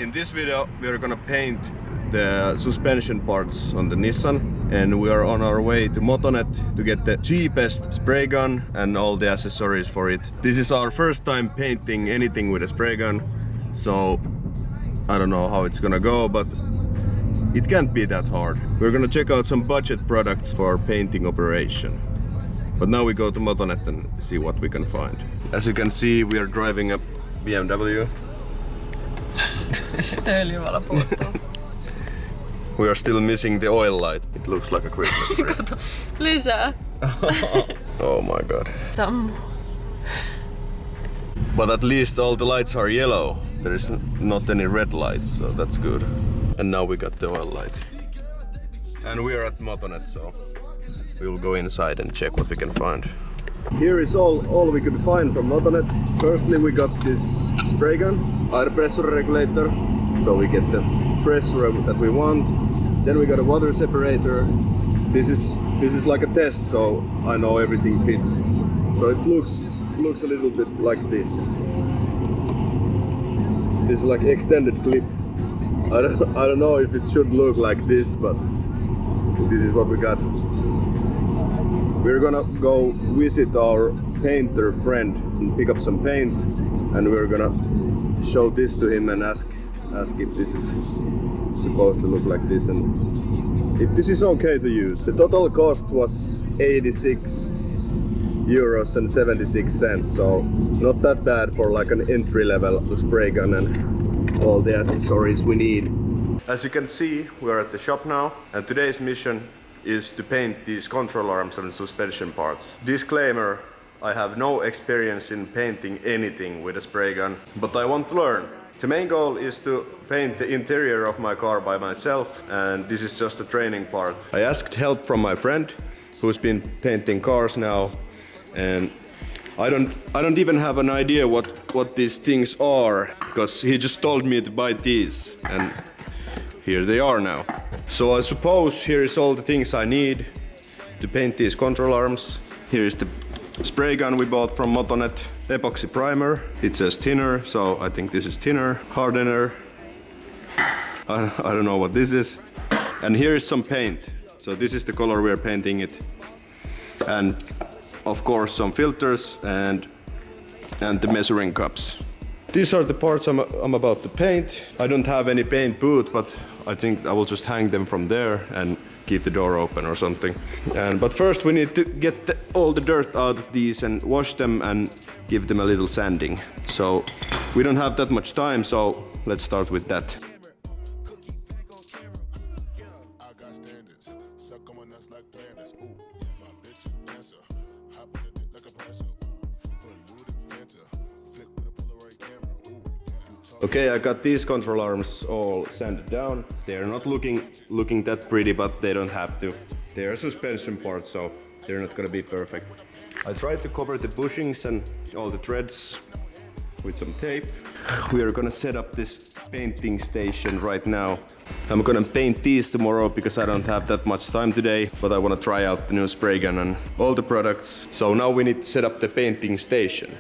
In this video we are gonna paint the suspension parts on the Nissan, and we are on our way to Motonet to get the cheapest spray gun and all the accessories for it. This is our first time painting anything with a spray gun, so I don't know how it's gonna go, but it can't be that hard. We're gonna check out some budget products for painting operation. But now we go to Motonet and see what we can find. As you can see, we are driving a BMW. Se öljyvalo puuttuu. We are still missing the oil light. It looks like a Christmas tree. Kato, lisää. Oh my god. Sammu. But at least all the lights are yellow. There is not any red lights, so that's good. And now we got the oil light. And we are at Motonet, so we will go inside and check what we can find. Here is all we could find from Motonet. Firstly, we got this spray gun, air pressure regulator, so we get the pressure that we want. Then we got a water separator. This is like a test, so I know everything fits. So it looks a little bit like this. This is like extended clip. I don't know if it should look like this, but this is what we got. We're gonna go visit our painter friend and pick up some paint, and we're gonna show this to him and ask if this is supposed to look like this and if this is okay to use. The total cost was 86 euros and 76 cents, so not that bad for like an entry-level spray gun and all the accessories we need. As you can see, we are at the shop now, and today's mission is to paint these control arms and suspension parts. Disclaimer, I have no experience in painting anything with a spray gun, but I want to learn. The main goal is to paint the interior of my car by myself, and this is just a training part. I asked help from my friend who's been painting cars now, and I don't even have an idea what these things are, because he just told me to buy these, and here they are now. So I suppose here is all the things I need to paint these control arms. Here is the spray gun we bought from Motonet. Epoxy primer. It says thinner, so I think this is thinner. Hardener. I don't know what this is. And here is some paint. So this is the color we're painting it. And of course some filters and the measuring cups. These are the parts I'm about to paint. I don't have any paint booth, but I think I will just hang them from there and keep the door open or something. But first we need to get all the dirt out of these and wash them and give them a little sanding. So we don't have that much time, so let's start with that. Okay, I got these control arms all sanded down. They're not looking that pretty, but they don't have to. They're suspension parts, so they're not gonna be perfect. I tried to cover the bushings and all the threads with some tape. We are gonna set up this painting station right now. I'm gonna paint these tomorrow because I don't have that much time today, but I wanna try out the new spray gun and all the products. So now we need to set up the painting station.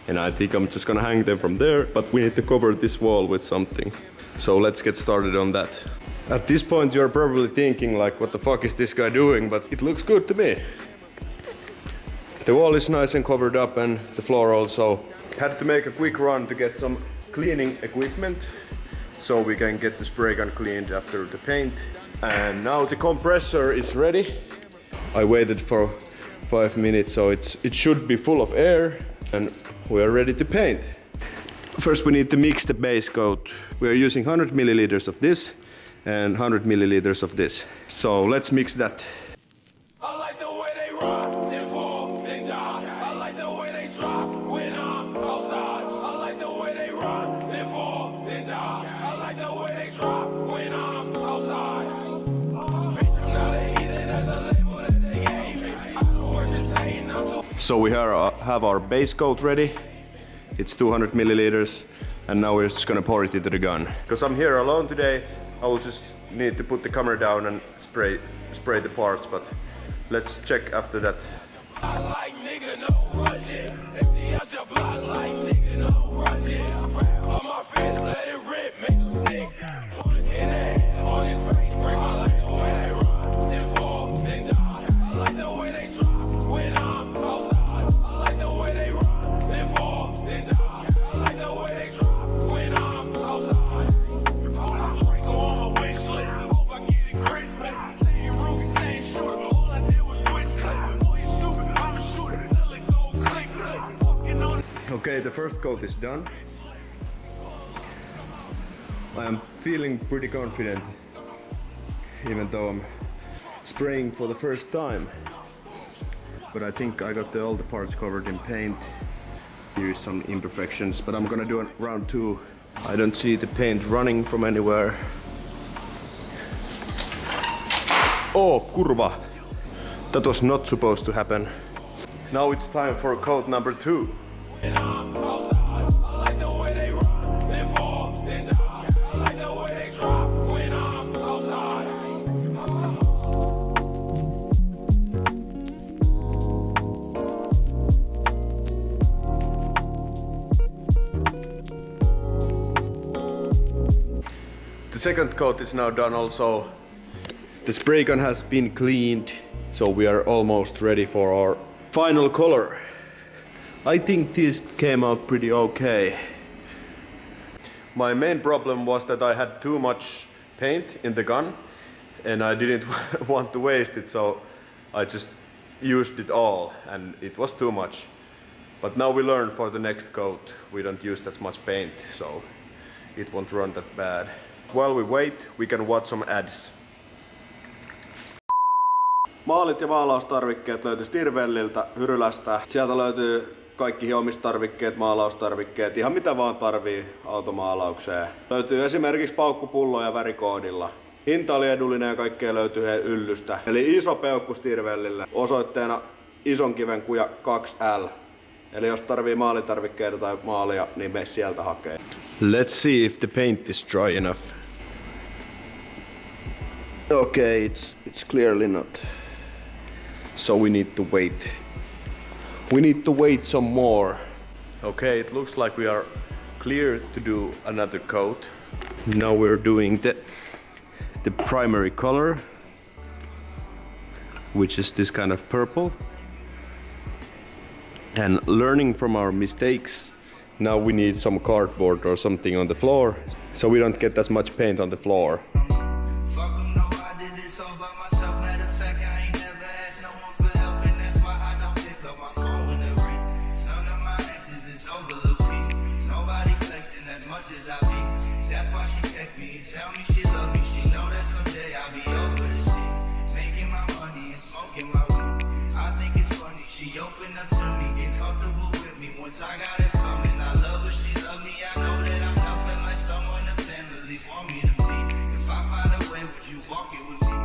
And I think I'm just gonna hang them from there, but we need to cover this wall with something. So let's get started on that. At this point you're probably thinking like, what the fuck is this guy doing? But it looks good to me. The wall is nice and covered up, and the floor also. Had to make a quick run to get some cleaning equipment so we can get the spray gun cleaned after the paint. And now the compressor is ready. I waited for 5 minutes, so it should be full of air. And we are ready to paint. First we need to mix the base coat. We are using 100 milliliters of this and 100 milliliters of this. So let's mix that. I like the way they rock, then fall, then die. I like the way they drop when I'm outside. I like the way they rock, then fall, then die. I like the way they drop when I'm outside. Now they eat it as a label that they gave me. I don't work the same, So we have our base coat ready. It's 200 milliliters, and now we're just gonna pour it into the gun. Because I'm here alone today, I will just need to put the camera down and spray the parts, but let's check after that. I like nigga no rush it. If the out your block like nigga no rush it. On my fence let it rip, make Okay, the first coat is done. I am feeling pretty confident, even though I'm spraying for the first time. But I think I got all the parts covered in paint. Here is some imperfections, but I'm gonna do a round 2. I don't see the paint running from anywhere. Oh, kurva! That was not supposed to happen. Now it's time for coat number 2. The second coat is now done also. The spray gun has been cleaned, so we are almost ready for our final color. I think this came out pretty okay. My main problem was that I had too much paint in the gun and I didn't want to waste it, so I just used it all and it was too much. But now we learned for the next coat we don't use that much paint, so it won't run that bad. While we wait, we can watch some ads. Maalit ja maalaustarvikkeet löytyy Stirvelliltä, Hyrylästä. Sieltä löytyy kaikki hiomistarvikkeet, maalaustarvikkeet, ihan mitä vaan tarvii automaalaukseen. Löytyy esimerkiksi paukkupulloja värikoodilla. Hinta oli edullinen ja kaikkea löytyy yllystä. Eli iso peukku Stirvellille. Osoitteena Isonkivenkuja 2L. Eli jos tarvii maalitarvikkeita tai maalia, niin mene sieltä hakee. Let's see if the paint is dry enough. Okay, it's clearly not. So we need to wait. We need to wait some more. Okay, it looks like we are clear to do another coat. Now we're doing the primary color, which is this kind of purple. And learning from our mistakes, now we need some cardboard or something on the floor, so we don't get as much paint on the floor. She opened up to me, get comfortable with me once I got it coming. I love her, she love me. I know that I'm nothing like someone the family want me to be. If I find a way, would you walk it with me?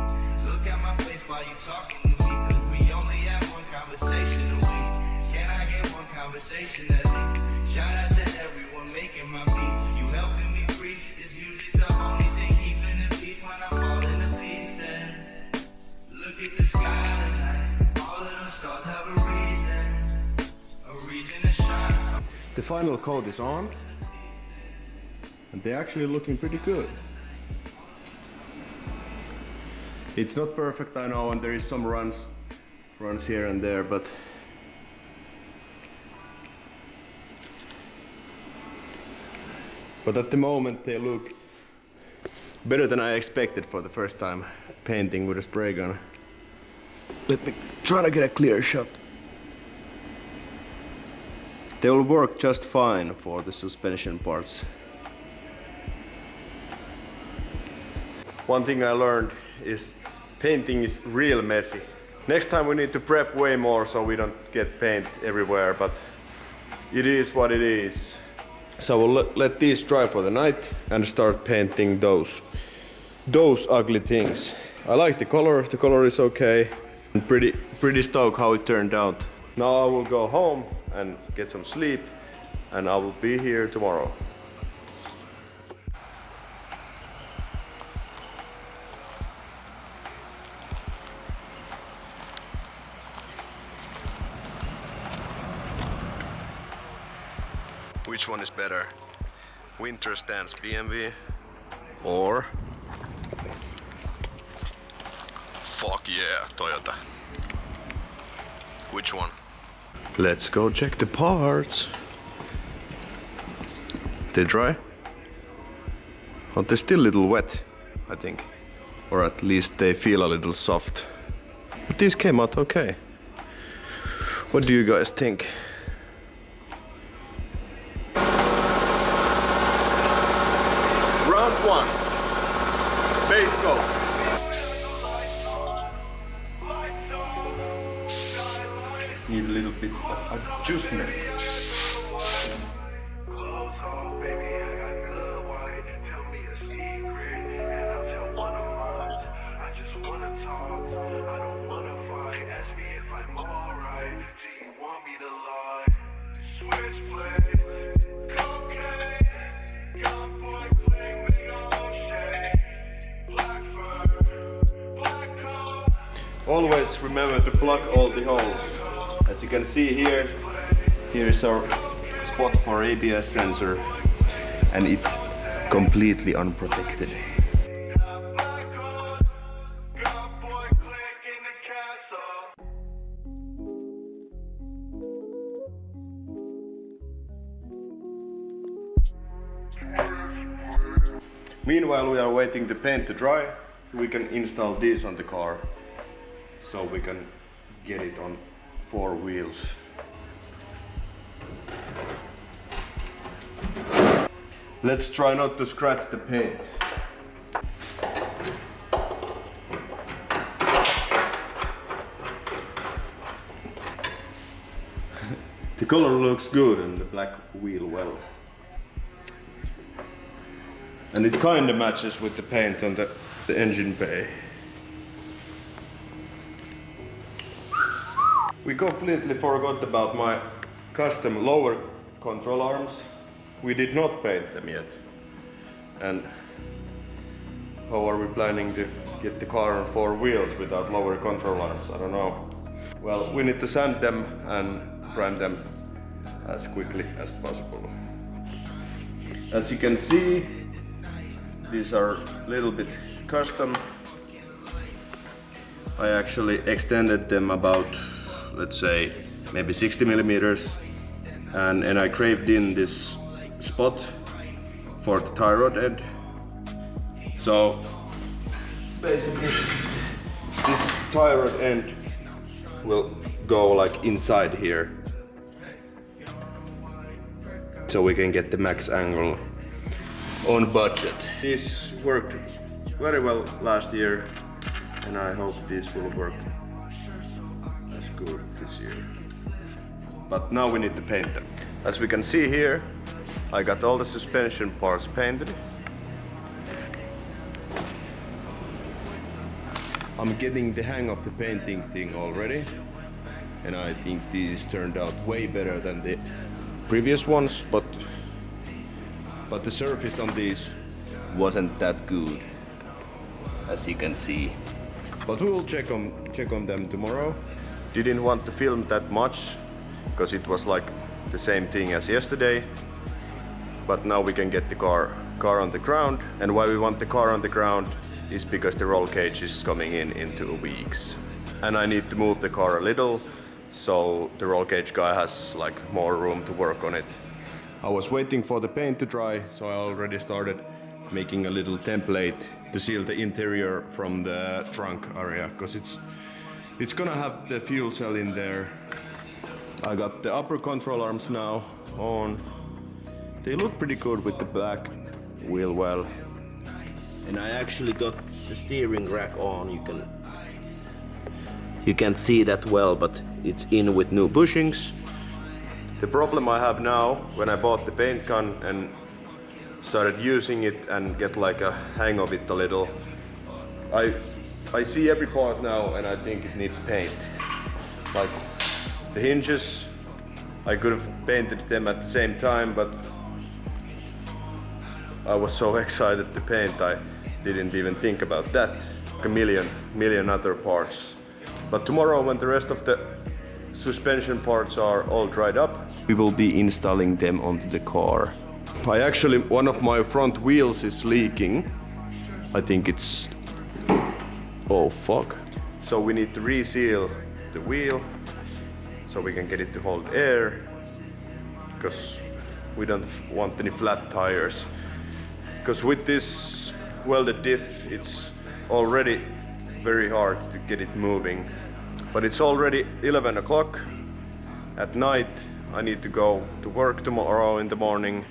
Look at my face while you talking to me, cause we only have one conversation a week. Can I get one conversation at least? Shout out to everyone making my beats. You helping me preach. This music's the only thing keeping the peace when I fall into pieces. Look at the sky tonight. All of those stars have a reason to shine. The final coat is on, and they're actually looking pretty good. It's not perfect, I know, and there is some runs here and there, but at the moment they look better than I expected for the first time painting with a spray gun. Let me try to get a clear shot. They will work just fine for the suspension parts. One thing I learned is painting is real messy. Next time we need to prep way more so we don't get paint everywhere, but it is what it is. So we'll let these dry for the night and start painting those ugly things. I like the color is okay. I'm pretty stoked how it turned out. Now I will go home and get some sleep, and I will be here tomorrow. Which one is better? Winter Stance BMW or fuck yeah, Toyota? Which one? Let's go check the parts. They dry? Oh, they're still a little wet, I think. Or at least they feel a little soft. But these came out okay. What do you guys think? one. Base coat. Need a little bit of adjustment. Always remember to plug all the holes. As you can see here, here is our spot for ABS sensor, and it's completely unprotected. Meanwhile, we are waiting the paint to dry. We can install this on the car, so we can get it on 4 wheels. Let's try not to scratch the paint. The color looks good and the black wheel well. And it kinda matches with the paint on the engine bay. We completely forgot about my custom lower control arms. We did not paint them yet. And how are we planning to get the car on 4 wheels without lower control arms? I don't know. Well, we need to sand them and prime them as quickly as possible. As you can see, these are a little bit custom. I actually extended them about, let's say, maybe 60 millimeters, and I craved in this spot for the tie rod end. So basically this tie rod end will go like inside here, so we can get the max angle on budget. This worked very well last year, and I hope this will work as good this year. But now we need to paint them. As we can see here, I got all the suspension parts painted. I'm getting the hang of the painting thing already, and I think these turned out way better than the previous ones, but the surface on these wasn't that good, as you can see. But we will check on them tomorrow. Didn't want to film that much, because it was like the same thing as yesterday. But now we can get the car on the ground. And why we want the car on the ground is because the roll cage is coming in 2 weeks. And I need to move the car a little, so the roll cage guy has like more room to work on it. I was waiting for the paint to dry, so I already started making a little template to seal the interior from the trunk area, because it's gonna have the fuel cell in there. I got the upper control arms now on. They look pretty good with the black wheel well. And I actually got the steering rack on. You can't see that well, but it's in with new bushings. The problem I have now, when I bought the paint gun and started using it and get like a hang of it a little, I see every part now and I think it needs paint. Like the hinges, I could have painted them at the same time, but I was so excited to paint, I didn't even think about that. A million other parts. But tomorrow, when the rest of the suspension parts are all dried up, we will be installing them onto the car. One of my front wheels is leaking. I think it's... oh fuck. So we need to reseal the wheel so we can get it to hold air, because we don't want any flat tires. Because with this welded diff, it's already very hard to get it moving. But it's already 11 o'clock at night. I need to go to work tomorrow in the morning.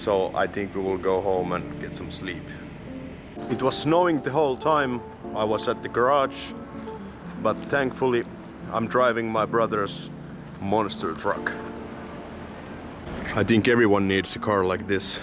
so I think we will go home and get some sleep. It was snowing the whole time I was at the garage, but thankfully I'm driving my brother's monster truck. I think everyone needs a car like this.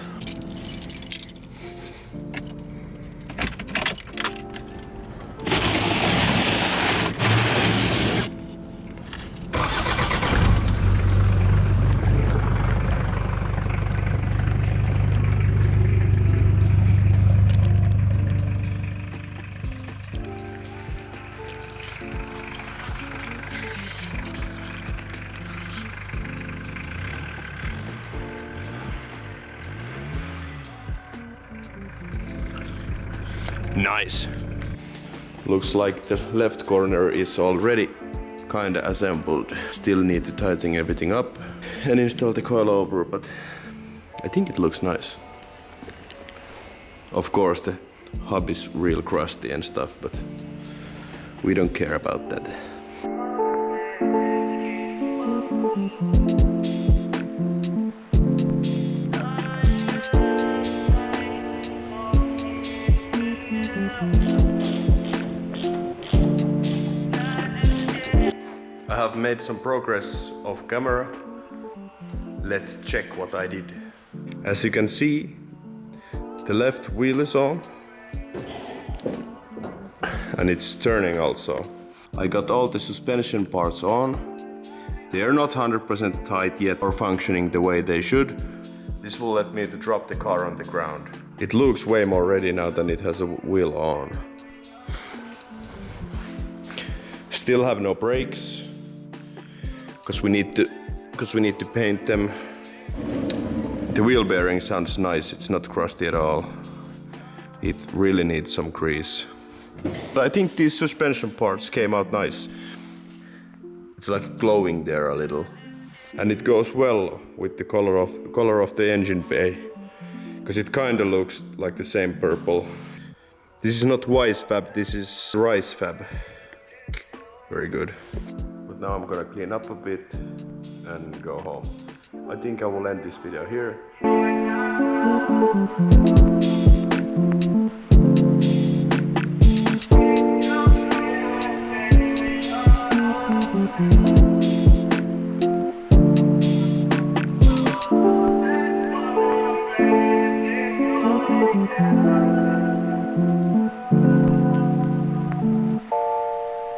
Nice. Looks like the left corner is already kinda assembled. Still need to tighten everything up and install the coilover, but I think it looks nice. Of course the hub is real crusty and stuff, but we don't care about that. I have made some progress off camera. Let's check what I did. As you can see, the left wheel is on and it's turning also. I got all the suspension parts on. They are not 100% tight yet or functioning the way they should. This will let me to drop the car on the ground. It looks way more ready now than it has a wheel on. Still have no brakes, because we need to paint them. The wheel bearing sounds nice, it's not crusty at all. It really needs some grease. But I think these suspension parts came out nice. It's like glowing there a little. And it goes well with the color of the engine bay, because it kinda looks like the same purple. This is not Wise Fab, this is Rice Fab. Very good. But now I'm gonna clean up a bit and go home. I think I will end this video here.